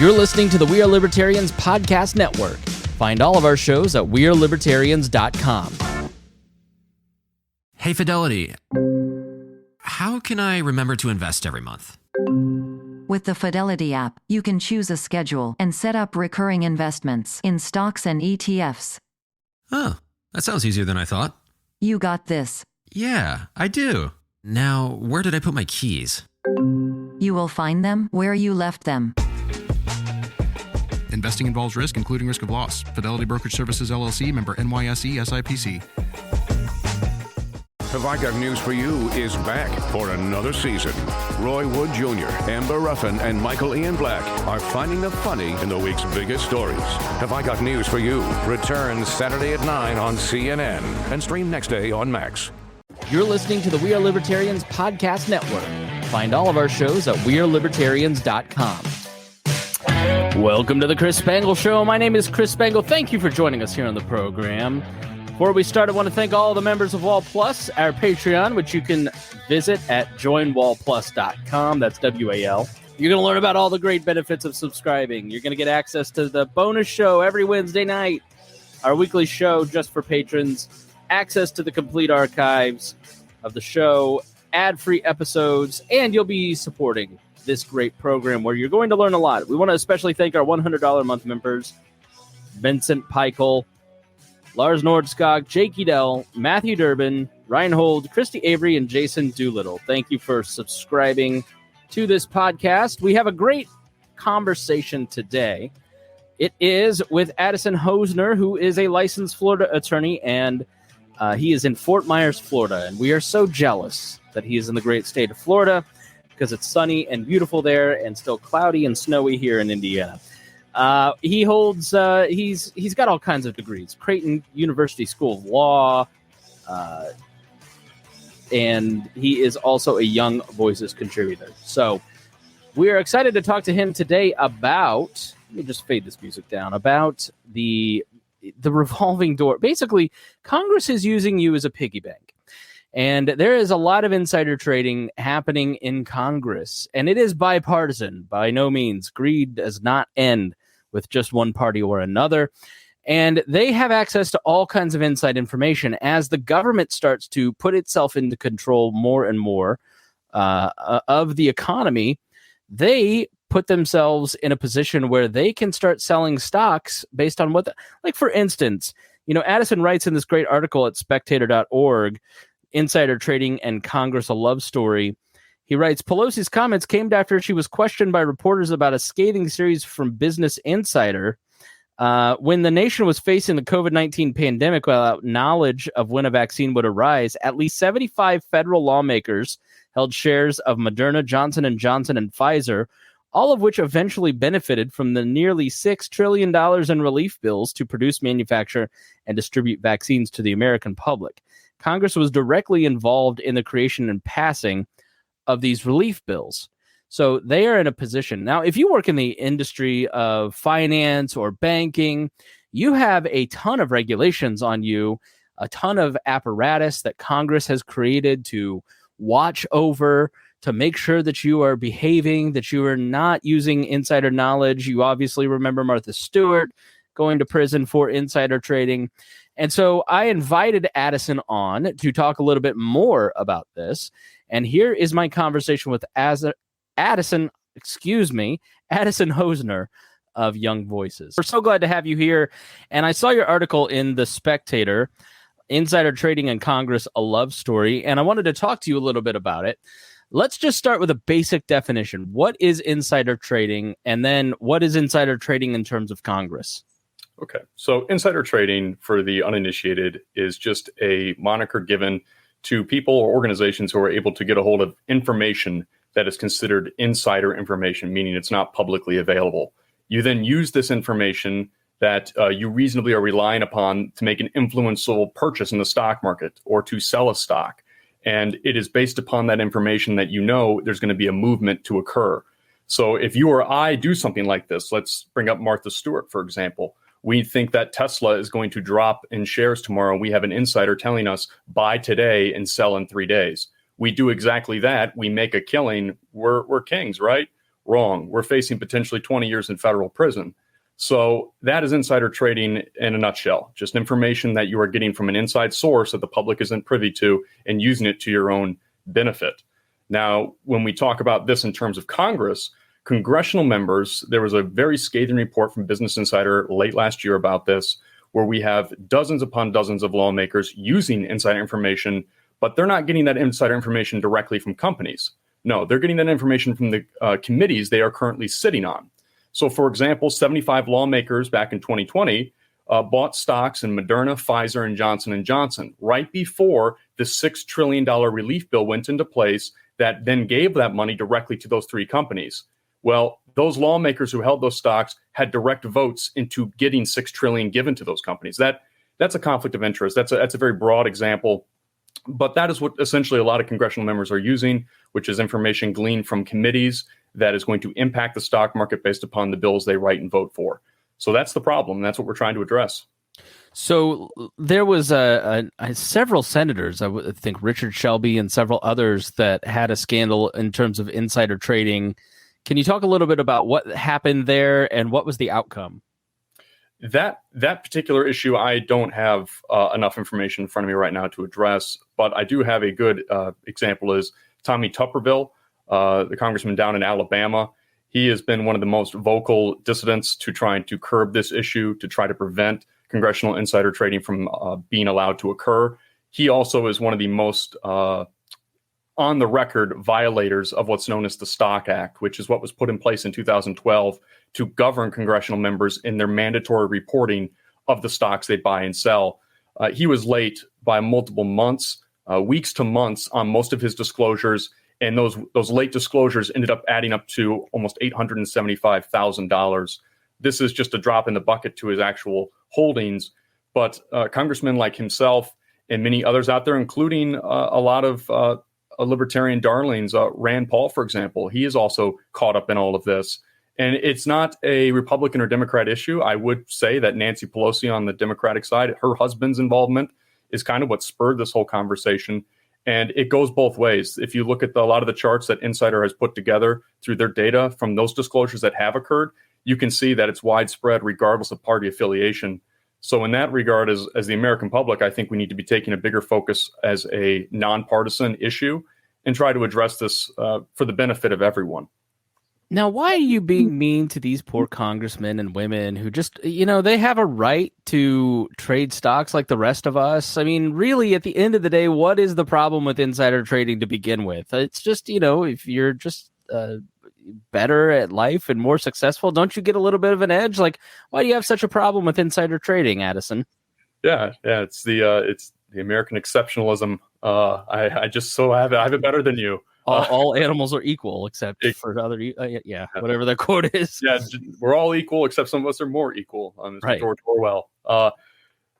You're listening to the We Are Libertarians podcast network. Find all of our shows at wearelibertarians.com. Hey, Fidelity. How can I remember to invest every month? With the Fidelity app, you can choose a schedule and set up recurring investments in stocks and ETFs. Oh, that sounds easier than I thought. You got this. Yeah, I do. Now, where did I put my keys? You will find them where you left them. Investing involves risk, including risk of loss. Fidelity Brokerage Services, LLC, member NYSE, SIPC. Have I Got News for You is back for another season. Roy Wood Jr., Amber Ruffin, and Michael Ian Black are finding the funny in the week's biggest stories. Have I Got News for You returns Saturday at 9 on CNN and stream next day on Max. You're listening to the We Are Libertarians podcast network. Find all of our shows at wearelibertarians.com. Welcome to the Chris Spangle Show. My name is Chris Spangle. Thank you for joining us here on the program. Before we start, I want to thank all the members of Wall Plus, our Patreon, which you can visit at joinwallplus.com. That's WAL. You're going to learn about all the great benefits of subscribing. You're going to get access to the bonus show every Wednesday night, our weekly show just for patrons, access to the complete archives of the show, ad-free episodes, and you'll be supporting this great program where you're going to learn a lot. We want to especially thank our $100 a month members, Vincent Peichel, Lars Nordskog, Jake Edel, Matthew Durbin, Reinhold, Christy Avery, and Jason Doolittle. Thank you for subscribing to this podcast. We have a great conversation today. It is with Addison Hosner, who is a licensed Florida attorney, and he is in Fort Myers, Florida. And we are so jealous that he is in the great state of Florida because it's sunny and beautiful there and still cloudy and snowy here in Indiana. He holds, he's got all kinds of degrees, Creighton University School of Law, and he is also a Young Voices contributor. So we are excited to talk to him today about, let me just fade this music down, about the revolving door. Basically, Congress is using you as a piggy bank. And there is a lot of insider trading happening in Congress, and it is bipartisan. By no means. Greed does not end with just one party or another. And they have access to all kinds of inside information as the government starts to put itself into control more and more of the economy. They put themselves in a position where they can start selling stocks based on what, like for instance, Addison writes in this great article at spectator.org, Insider Trading and Congress, a Love Story. He writes, Pelosi's comments came after she was questioned by reporters about a scathing series from Business Insider. When the nation was facing the COVID-19 pandemic without knowledge of when a vaccine would arise, at least 75 federal lawmakers held shares of Moderna, Johnson & Johnson, and Pfizer, all of which eventually benefited from the nearly $6 trillion in relief bills to produce, manufacture, and distribute vaccines to the American public. Congress was directly involved in the creation and passing of these relief bills. So they are in a position. Now, if you work in the industry of finance or banking, you have a ton of regulations on you, a ton of apparatus that Congress has created to watch over, to make sure that you are behaving, that you are not using insider knowledge. You obviously remember Martha Stewart going to prison for insider trading. And so I invited Addison on to talk a little bit more about this. And here is my conversation with Addison Hosner of Young Voices. We're so glad to have you here. And I saw your article in The Spectator, Insider Trading in Congress, a Love Story. And I wanted to talk to you a little bit about it. Let's just start with a basic definition. What is insider trading? And then what is insider trading in terms of Congress? Okay, so insider trading, for the uninitiated, is just a moniker given to people or organizations who are able to get a hold of information that is considered insider information, meaning it's not publicly available. You then use this information that you reasonably are relying upon to make an influential purchase in the stock market or to sell a stock. And it is based upon that information that there's going to be a movement to occur. So if you or I do something like this, let's bring up Martha Stewart, for example. We think that Tesla is going to drop in shares tomorrow. We have an insider telling us buy today and sell in 3 days. We do exactly that. We make a killing. We're kings, right? Wrong. We're facing potentially 20 years in federal prison. So that is insider trading in a nutshell, just information that you are getting from an inside source that the public isn't privy to and using it to your own benefit. Now, when we talk about this in terms of Congress, congressional members, there was a very scathing report from Business Insider late last year about this, where we have dozens upon dozens of lawmakers using insider information, but they're not getting that insider information directly from companies. No, they're getting that information from the committees they are currently sitting on. So, for example, 75 lawmakers back in 2020 bought stocks in Moderna, Pfizer, and Johnson & Johnson right before the $6 trillion relief bill went into place that then gave that money directly to those three companies. Well, those lawmakers who held those stocks had direct votes into getting $6 trillion given to those companies. That's a conflict of interest. That's a very broad example. But that is what essentially a lot of congressional members are using, which is information gleaned from committees that is going to impact the stock market based upon the bills they write and vote for. So that's the problem. That's what we're trying to address. So there was several senators, I think Richard Shelby and several others, that had a scandal in terms of insider trading. Can you talk a little bit about what happened there and what was the outcome? That particular issue, I don't have enough information in front of me right now to address, but I do have a good example is Tommy Tuberville, the congressman down in Alabama. He has been one of the most vocal dissidents to trying to curb this issue, to try to prevent congressional insider trading from being allowed to occur. He also is one of the most on the record violators of what's known as the Stock Act, which is what was put in place in 2012 to govern congressional members in their mandatory reporting of the stocks they buy and sell. He was late by multiple months, weeks to months on most of his disclosures. And those late disclosures ended up adding up to almost $875,000. This is just a drop in the bucket to his actual holdings. But congressmen like himself and many others out there, including a lot of libertarian darlings, Rand Paul, for example, he is also caught up in all of this. And it's not a Republican or Democrat issue. I would say that Nancy Pelosi on the Democratic side, her husband's involvement is kind of what spurred this whole conversation. And it goes both ways. If you look at a lot of the charts that Insider has put together through their data from those disclosures that have occurred, you can see that it's widespread regardless of party affiliation. So in that regard, as the American public, I think we need to be taking a bigger focus as a nonpartisan issue and try to address this for the benefit of everyone. Now, why are you being mean to these poor congressmen and women who just, they have a right to trade stocks like the rest of us? I mean, really, at the end of the day, what is the problem with insider trading to begin with? It's just, if you're just better at life and more successful, don't you get a little bit of an edge? Like, why do you have such a problem with insider trading, Addison? Yeah, it's the American exceptionalism. I have it better than you. All animals are equal except for other, whatever the quote is. Yeah, we're all equal except some of us are more equal. Right. George Orwell.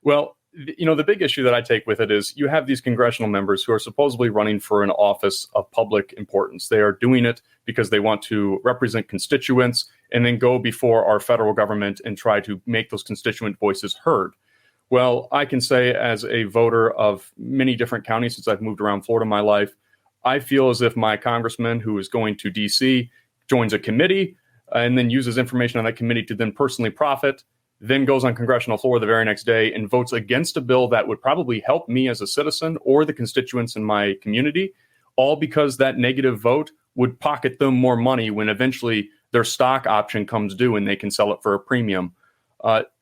The big issue that I take with it is you have these congressional members who are supposedly running for an office of public importance. They are doing it because they want to represent constituents and then go before our federal government and try to make those constituent voices heard. Well, I can say as a voter of many different counties since I've moved around Florida in my life, I feel as if my congressman who is going to D.C. joins a committee and then uses information on that committee to then personally profit, then goes on congressional floor the very next day and votes against a bill that would probably help me as a citizen or the constituents in my community, all because that negative vote would pocket them more money when eventually their stock option comes due and they can sell it for a premium.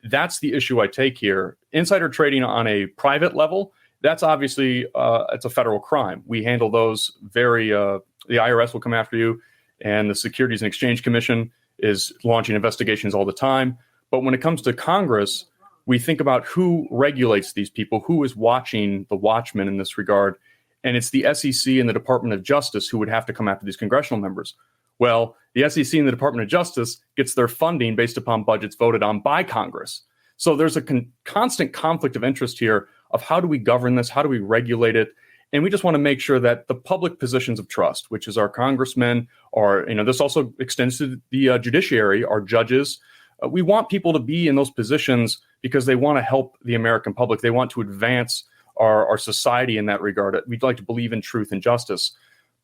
That's the issue I take here. Insider trading on a private level, that's obviously it's a federal crime. We handle those the IRS will come after you, and the Securities and Exchange Commission is launching investigations all the time. But when it comes to Congress, we think about who regulates these people, who is watching the watchmen in this regard. And it's the SEC and the Department of Justice who would have to come after these congressional members. Well, the SEC and the Department of Justice gets their funding based upon budgets voted on by Congress. So there's a constant conflict of interest here of how do we govern this? How do we regulate it? And we just want to make sure that the public positions of trust, which is our congressmen, this also extends to the judiciary, our judges. We want people to be in those positions because they want to help the American public. They want to advance our society in that regard. We'd like to believe in truth and justice.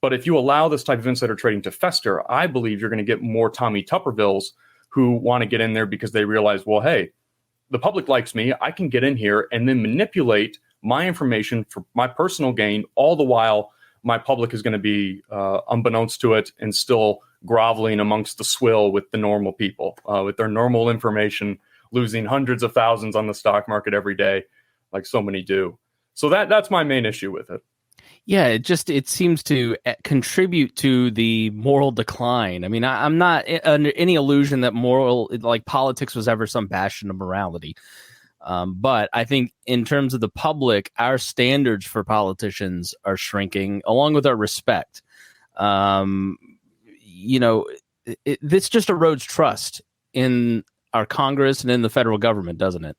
But if you allow this type of insider trading to fester, I believe you're going to get more Tommy Tuppervilles who want to get in there because they realize, well, hey, the public likes me. I can get in here and then manipulate my information for my personal gain, all the while my public is going to be unbeknownst to it and still groveling amongst the swill with the normal people, with their normal information, losing hundreds of thousands on the stock market every day, like so many do. So that's my main issue with it. Yeah, it seems to contribute to the moral decline. I mean, I'm not under any illusion that politics was ever some bastion of morality. But I think in terms of the public, our standards for politicians are shrinking, along with our respect. This just erodes trust in our Congress and in the federal government, doesn't it?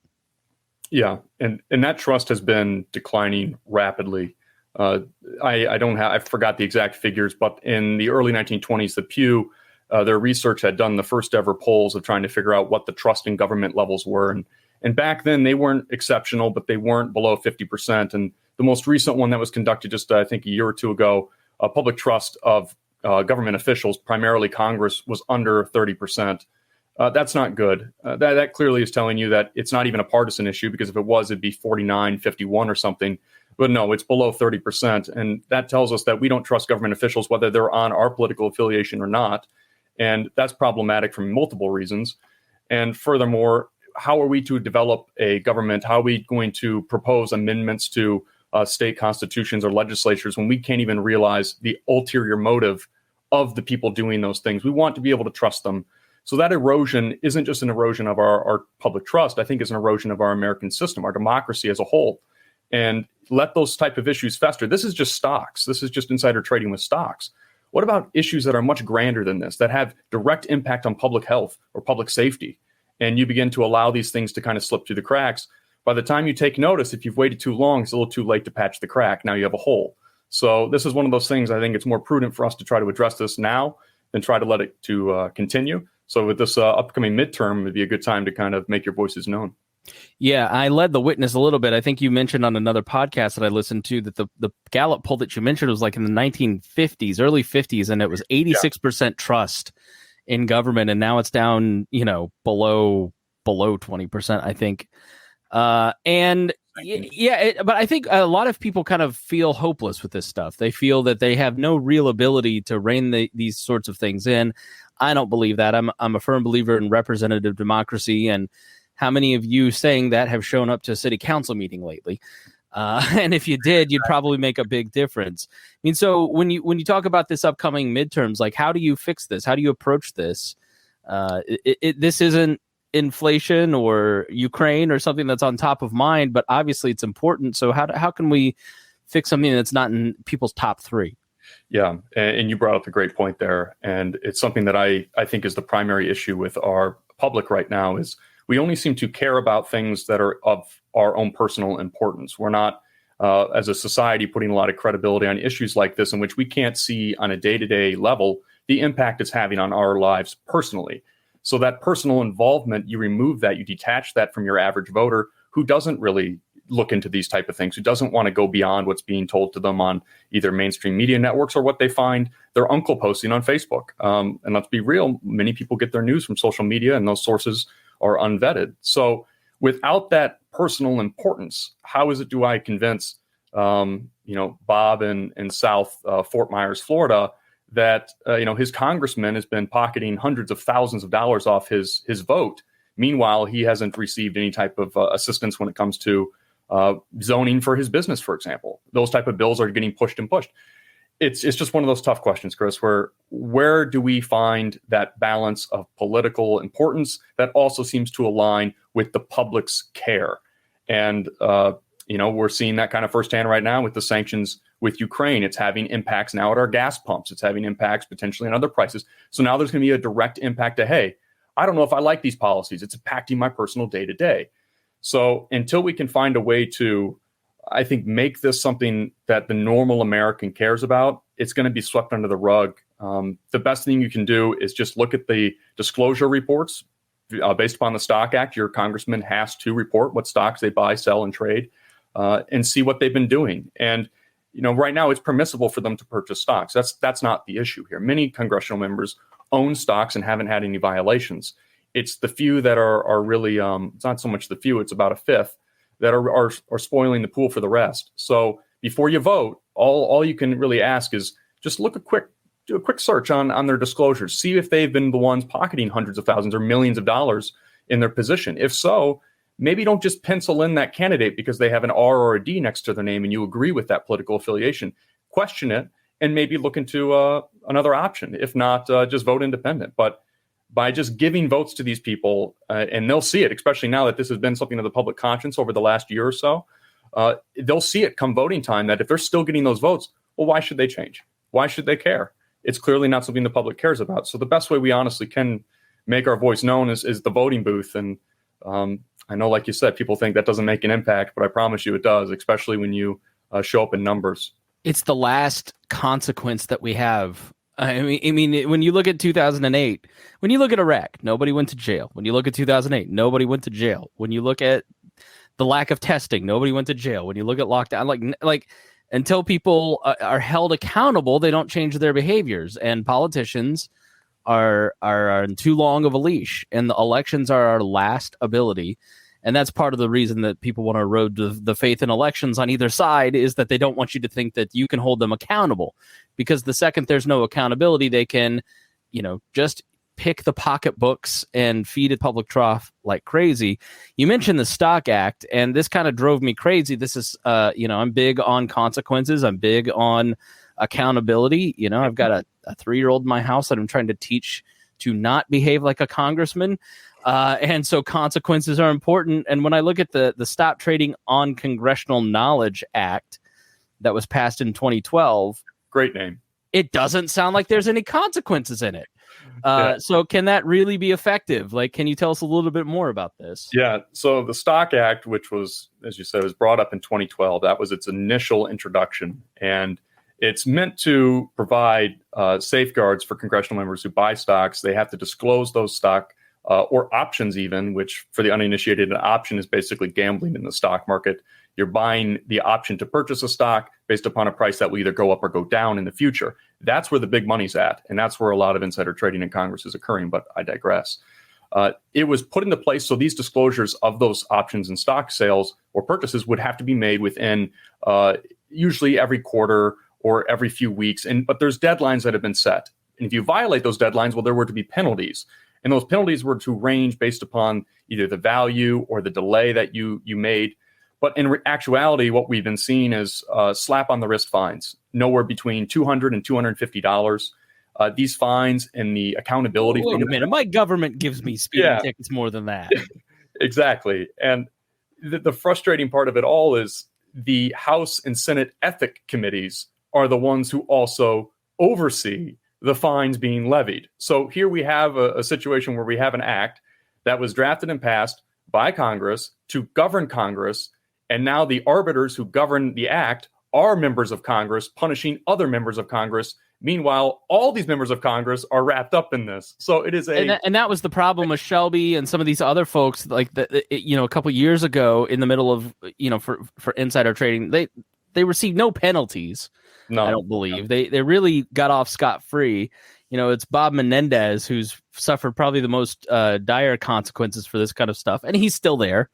Yeah, and that trust has been declining rapidly. I forgot the exact figures, but in the early 1920s, the Pew, their research had done the first ever polls of trying to figure out what the trust in government levels were. And back then they weren't exceptional, but they weren't below 50%. And the most recent one that was conducted just, I think, a year or two ago, public trust of government officials, primarily Congress, was under 30%. That's not good. That clearly is telling you that it's not even a partisan issue, because if it was, it'd be 49-51 or something. But no, it's below 30%. And that tells us that we don't trust government officials, whether they're on our political affiliation or not. And that's problematic for multiple reasons. And furthermore, how are we to develop a government? How are we going to propose amendments to state constitutions or legislatures when we can't even realize the ulterior motive of the people doing those things? We want to be able to trust them. So that erosion isn't just an erosion of our public trust. I think it's an erosion of our American system, our democracy as a whole. And let those type of issues fester. This is just stocks. This is just insider trading with stocks. What about issues that are much grander than this, that have direct impact on public health or public safety? And you begin to allow these things to kind of slip through the cracks. By the time you take notice, if you've waited too long, it's a little too late to patch the crack. Now you have a hole. So this is one of those things. I think it's more prudent for us to try to address this now than try to let it to continue. So with this upcoming midterm, it'd be a good time to kind of make your voices known. Yeah, I led the witness a little bit. I think you mentioned on another podcast that I listened to that the Gallup poll that you mentioned was like in the 1950s, early 50s, and it was 86% trust in government, and now it's down, below 20%, I think. But I think a lot of people kind of feel hopeless with this stuff. They feel that they have no real ability to rein these sorts of things in. I don't believe that. I'm a firm believer in representative democracy, and how many of you saying that have shown up to a city council meeting lately? And if you did, you'd probably make a big difference. I mean, so when you talk about this upcoming midterms, like, how do you fix this? How do you approach this? This isn't inflation or Ukraine or something that's on top of mind, but obviously it's important. So how can we fix something that's not in people's top three? Yeah, and you brought up a great point there. And it's something that I think is the primary issue with our public right now is we only seem to care about things that are of our own personal importance. We're not, as a society, putting a lot of credibility on issues like this in which we can't see on a day-to-day level the impact it's having on our lives personally. So that personal involvement, you remove that, you detach that from your average voter who doesn't really look into these type of things, who doesn't want to go beyond what's being told to them on either mainstream media networks or what they find their uncle posting on Facebook. And let's be real, many people get their news from social media, and those sources are unvetted. So without that personal importance, how do I convince, Bob in South Fort Myers, Florida, that, his congressman has been pocketing hundreds of thousands of dollars off his vote. Meanwhile, he hasn't received any type of assistance when it comes to zoning for his business, for example. Those type of bills are getting pushed and pushed. It's just one of those tough questions, Chris, where do we find that balance of political importance that also seems to align with the public's care? And, we're seeing that kind of firsthand right now with the sanctions with Ukraine. It's having impacts now at our gas pumps. It's having impacts potentially on other prices. So now there's going to be a direct impact to, hey, I don't know if I like these policies. It's impacting my personal day to day. So until we can find a way to, I think, make this something that the normal American cares about, it's going to be swept under the rug. The best thing you can do is just look at the disclosure reports. Based upon the Stock Act, your congressman has to report what stocks they buy, sell, and trade, and see what they've been doing. And, right now it's permissible for them to purchase stocks. That's not the issue here. Many congressional members own stocks and haven't had any violations. It's the few that are really, it's not so much the few, it's about a fifth that are spoiling the pool for the rest. So before you vote, all you can really ask is just do a quick search on their disclosures. See if they've been the ones pocketing hundreds of thousands or millions of dollars in their position. If so, maybe don't just pencil in that candidate because they have an R or a D next to their name and you agree with that political affiliation. Question it and maybe look into another option. If not, just vote independent. But by just giving votes to these people, and they'll see it, especially now that this has been something of the public conscience over the last year or so, they'll see it come voting time that if they're still getting those votes, well, why should they change? Why should they care? It's clearly not something the public cares about. So the best way we honestly can make our voice known is the voting booth. And I know, like you said, people think that doesn't make an impact, but I promise you it does, especially when you show up in numbers. It's the last consequence that we have. I mean, when you look at 2008, when you look at Iraq, nobody went to jail. When you look at 2008, nobody went to jail. When you look at the lack of testing, nobody went to jail. When you look at lockdown, like until people are held accountable, they don't change their behaviors. And politicians are on too long of a leash, and the elections are our last ability. And that's part of the reason that people want to erode the faith in elections on either side, is that they don't want you to think that you can hold them accountable, because the second there's no accountability, they can, just pick the pocketbooks and feed a public trough like crazy. You mentioned the Stock Act, and this kind of drove me crazy. This is, I'm big on consequences. I'm big on accountability. I've got a 3-year-old in my house that I'm trying to teach to not behave like a congressman. And so consequences are important. And when I look at the Stop Trading on Congressional Knowledge Act that was passed in 2012, great name. It doesn't sound like there's any consequences in it. So can that really be effective? Like, can you tell us a little bit more about this? Yeah. So the Stock Act, which was, as you said, was brought up in 2012, that was its initial introduction. And it's meant to provide safeguards for congressional members who buy stocks. They have to disclose those stock or options even, which for the uninitiated, an option is basically gambling in the stock market. You're buying the option to purchase a stock based upon a price that will either go up or go down in the future. That's where the big money's at. And that's where a lot of insider trading in Congress is occurring. But I digress. It was put into place so these disclosures of those options and stock sales or purchases would have to be made within usually every quarter or every few weeks. But there's deadlines that have been set. And if you violate those deadlines, well, there were to be penalties. And those penalties were to range based upon either the value or the delay that you made. But in actuality, what we've been seeing is slap on the wrist fines, nowhere between $200 and $250. These fines and the accountability. Wait a minute, my government gives me speeding tickets more than that. Exactly. And the frustrating part of it all is the House and Senate ethic committees are the ones who also oversee the fines being levied. So here we have a situation where we have an act that was drafted and passed by Congress to govern Congress. And now the arbiters who govern the act are members of Congress punishing other members of Congress. Meanwhile, all these members of Congress are wrapped up in this. So it is and that was the problem with Shelby and some of these other folks, like a couple years ago in the middle of, for insider trading, they received no penalties. No, I don't believe they really got off scot-free. It's Bob Menendez who's suffered probably the most dire consequences for this kind of stuff, and he's still there.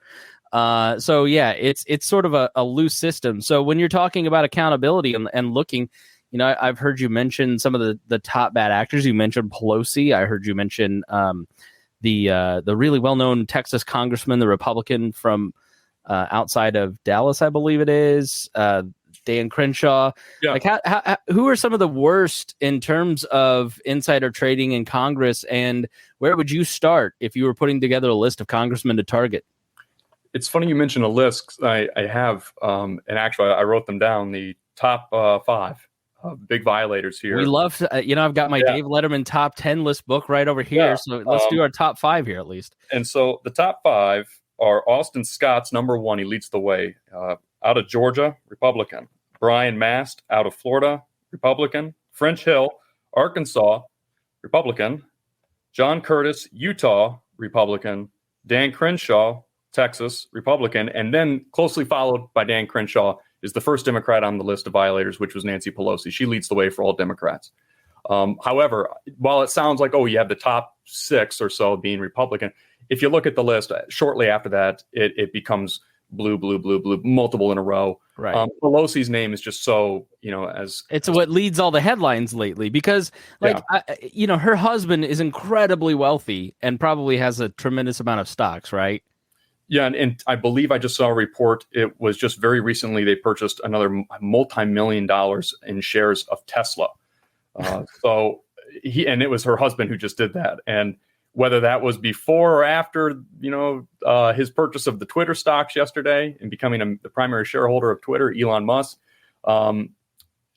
So yeah, it's sort of a loose system. So when you're talking about accountability and looking, I've heard you mention some of the top bad actors. You mentioned Pelosi. I heard you mention the really well-known Texas congressman, the Republican from outside of Dallas, I believe it is, Dan Crenshaw. Yeah. Like, who are some of the worst in terms of insider trading in Congress, and where would you start if you were putting together a list of congressmen to target? It's funny you mentioned a list. I have, and actually I wrote them down, the top 5 big violators here. We love to, I've got my Dave Letterman top 10 list book right over here. Yeah. So let's do our top 5 here at least. And so the top 5 are Austin Scott's number 1. He leads the way. Out of Georgia, Republican. Brian Mast, out of Florida, Republican. French Hill, Arkansas, Republican. John Curtis, Utah, Republican. Dan Crenshaw, Texas, Republican. And then closely followed by Dan Crenshaw is the first Democrat on the list of violators, which was Nancy Pelosi. She leads the way for all Democrats. However, while it sounds like, oh, you have the top 6 or so being Republican, if you look at the list, shortly after that, it becomes blue, multiple in a row. Right. Pelosi's name is just so, as it's what leads all the headlines lately because, her husband is incredibly wealthy and probably has a tremendous amount of stocks, right? Yeah, and I believe I just saw a report. It was just very recently they purchased another multi-million dollars in shares of Tesla. So it was her husband who just did that. And whether that was before or after, his purchase of the Twitter stocks yesterday and becoming the primary shareholder of Twitter, Elon Musk,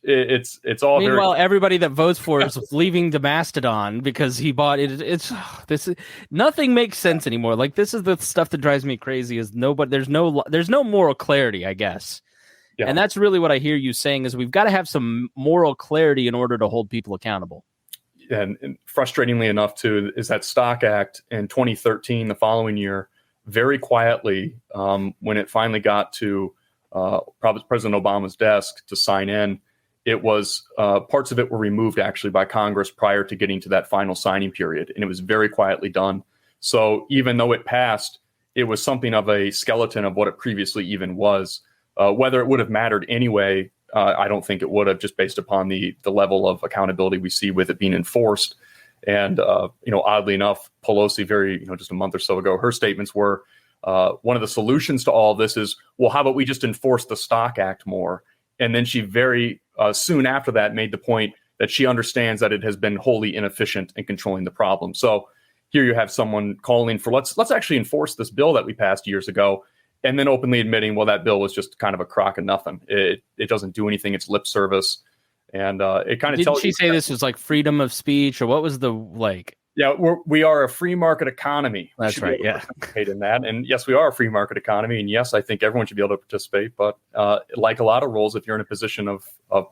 it's all. Meanwhile, everybody that votes for is leaving the Mastodon because he bought it. Nothing makes sense anymore. Like, this is the stuff that drives me crazy. Is there's no moral clarity, I guess. Yeah. And that's really what I hear you saying is we've got to have some moral clarity in order to hold people accountable. And frustratingly enough, too, is that Stock Act in 2013, the following year, very quietly, when it finally got to President Obama's desk to sign in, it was parts of it were removed actually by Congress prior to getting to that final signing period. And it was very quietly done. So even though it passed, it was something of a skeleton of what it previously even was. Whether it would have mattered anyway, I don't think it would have, just based upon the level of accountability we see with it being enforced. And, oddly enough, Pelosi just a month or so ago, her statements were one of the solutions to all of this is, well, how about we just enforce the Stock Act more? And then she very soon after that made the point that she understands that it has been wholly inefficient in controlling the problem. So here you have someone calling for let's actually enforce this bill that we passed years ago, and then openly admitting, well, that bill was just kind of a crock of nothing. It doesn't do anything. It's lip service. And it kind of tells you. Didn't she say this was like freedom of speech, or what was the like? Yeah, we are a free market economy. That's right. Yeah. Participate in that. And yes, we are a free market economy. And yes, I think everyone should be able to participate. But like a lot of roles, if you're in a position of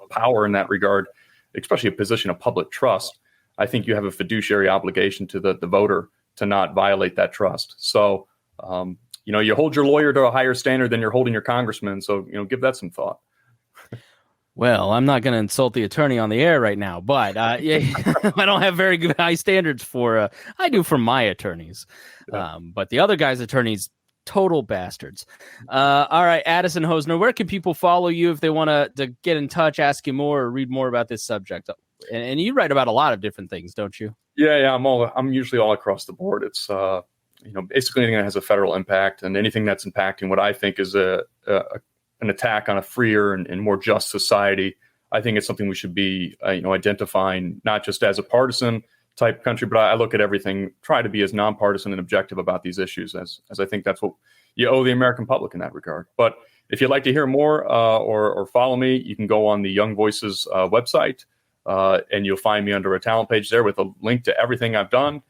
power in that regard, especially a position of public trust, I think you have a fiduciary obligation to the voter to not violate that trust. So, you hold your lawyer to a higher standard than you're holding your congressman. So, give that some thought. Well, I'm not going to insult the attorney on the air right now, but I don't have very good high standards for. I do for my attorneys, but the other guy's attorneys, total bastards. All right, Addison Hosner, where can people follow you if they want to get in touch, ask you more, or read more about this subject? And you write about a lot of different things, don't you? Yeah. I'm usually all across the board. It's basically anything that has a federal impact and anything that's impacting what I think is an attack on a freer and more just society. I think it's something we should be, identifying not just as a partisan type country, but I look at everything, try to be as nonpartisan and objective about these issues as I think that's what you owe the American public in that regard. But if you'd like to hear more or follow me, you can go on the Young Voices website and you'll find me under a talent page there with a link to everything I've done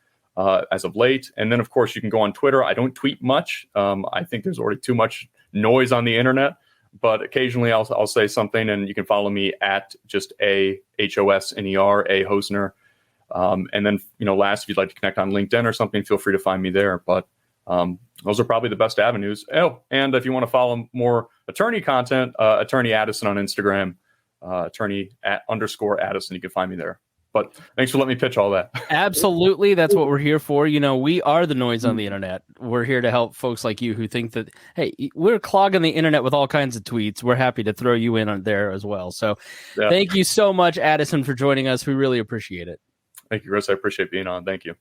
as of late. And then, of course, you can go on Twitter. I don't tweet much. I think there's already too much noise on the internet. But occasionally I'll say something, and you can follow me at just Hosner, A Hosner. And then, last, if you'd like to connect on LinkedIn or something, feel free to find me there. But those are probably the best avenues. Oh, and if you want to follow more attorney content, Attorney Addison on Instagram, attorney_Addison, you can find me there. But thanks for letting me pitch all that. Absolutely. That's what we're here for. We are the noise on the internet. We're here to help folks like you who think that, hey, we're clogging the internet with all kinds of tweets. We're happy to throw you in on there as well. So Thank you so much, Addison, for joining us. We really appreciate it. Thank you, Chris. I appreciate being on. Thank you.